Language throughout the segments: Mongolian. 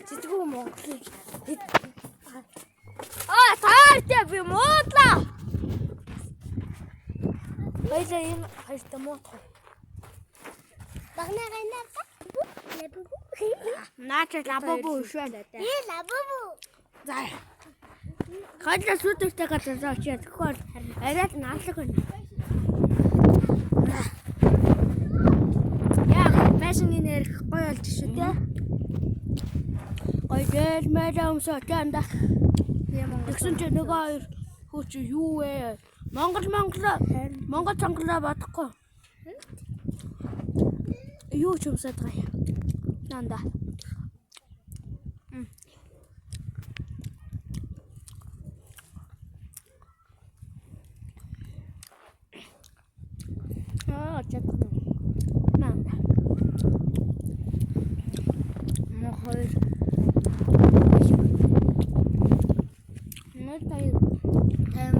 Чидгүү Монголыг. Таартай би муудлаа. Хоёлаа энэ хоёртой муутах. Багнаа лабубу. Наач лабубу шүү. Лабубу. За. Хойлоо сүдэртэй гадаа очиж тэгэхээр арай л наалга байна. Машины нэр гоё болж шүү те. Гоё дээр мэдэмсэ чанда. Тэгсэн чи нөгөө хоёр хөөч юу вэ? Монгол сонголоо бодохгүй. Юу ч юмсаад байгаа юм. Нанда. Чад. Нанда. Мохой.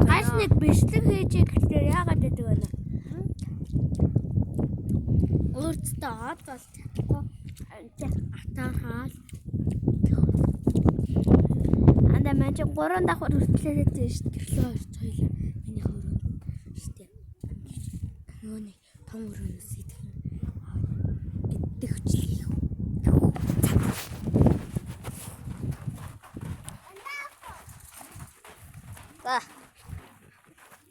Гаш нэг бичлэг хийж гэхээр яагаад гэдэг вэ? Өөртөө хаад бол атаархаа. Анда маань 3 давхар хүртлээд дээ шүү дээ. Тэрлээ хоёлаа. Миний хөрөө шүү дээ. Нөөний том өрөөс идэх хүчлээ.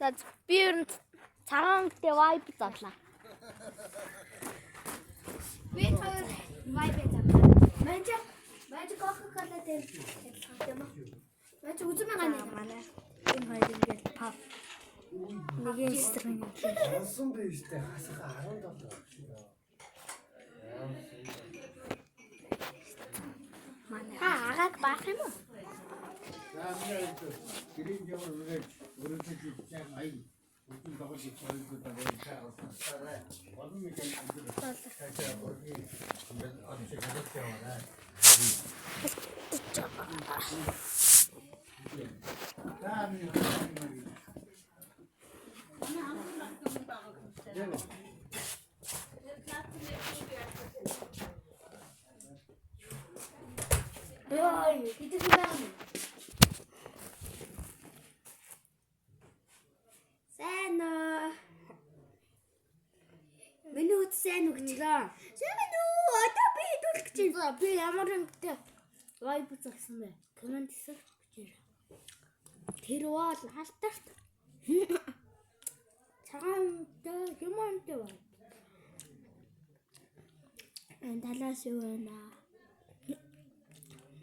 За би ер нь цагаантай вайп задлаа. Би хоёр вайп задлаа. Мэж кока-кола дээр ялах юм аа. Мэж үзмэ гана манай. Энэ хоёр ингээд пав. Нэг инструмент. Сонсон биш дээ. Хасаа 17 шүү. Манай агаад баах юм уу? Гэрийн жавар өрөөсөж чаг ай. Үгүй дагаж чойгоо дагаж чаасаа. Олон нэг амжилт. Цаашаа орги. Ингээд амжилт гарах яваа. Ой, itu sudah. Sana. Minut sana kecil. Sana ada bidul kecil. Tapi ямар нэгтэй вайб зарсан бэ? Комент хийсэл бичээрэй. Тэр бол халтарт. Цагаантай юмантай байна. Талаас юу байна?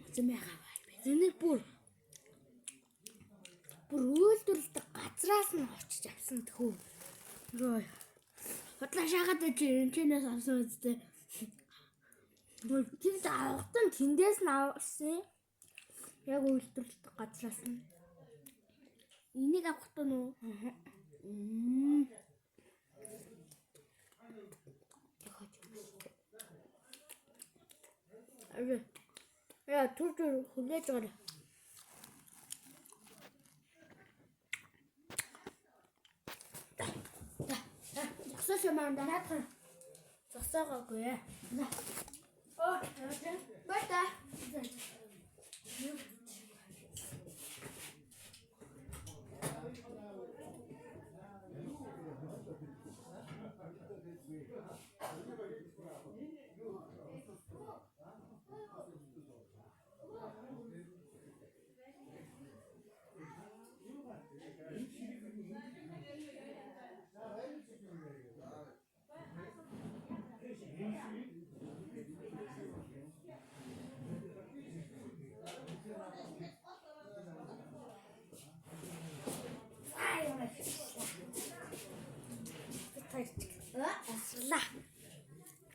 Зэмэга вайб. Энийг бүр үйлдвэрлэдэг газраас нь очиж авсан тхүү. Йоо. Хотлоо шахаад чинээс авсан үстэй. Тэр авахтан тэндээс нь авсан. Яг үйлдвэрлэдэг газраас нь. Энийг авахтаа нөө. Яа, түр хүлээж байгаа. Зогсоош манда хатхан. Зогсоогоогүй. Бата.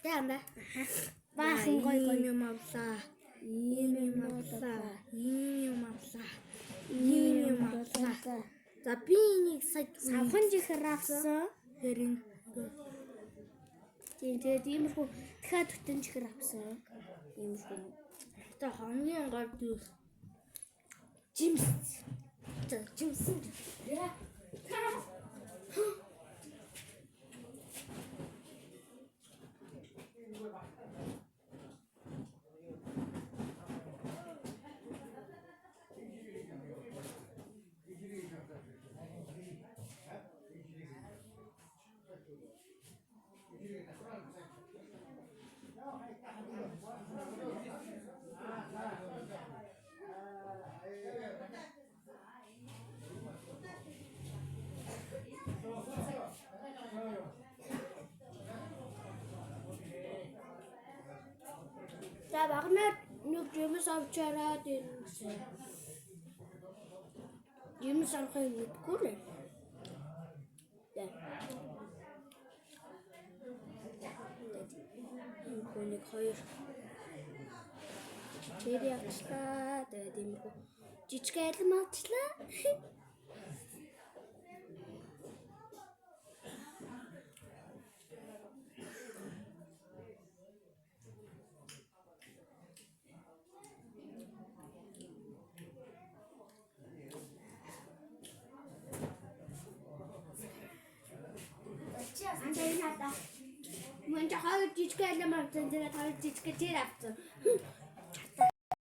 Яна. Баахан гой юм авлаа. Ийм юм авлаа. За би энийг савхан жихэр авсан. Хэрэг. Тэгээд иймэрхүү дахиад бүтэн жихэр авсан. Иймэрхүү. Тэ хамгийн гол дүү. Жимс. Яа. За багнаад нэг юмс авчаараа дэнсэн. Юмс авах юм мэдгүй л. Нэг хоёр тэр явчлаа. Тэгээд юм уу жижиг айлм авчлаа. 먼저 하루 뒤집게 하려면 전에 하루 뒤집게 제일 앞서.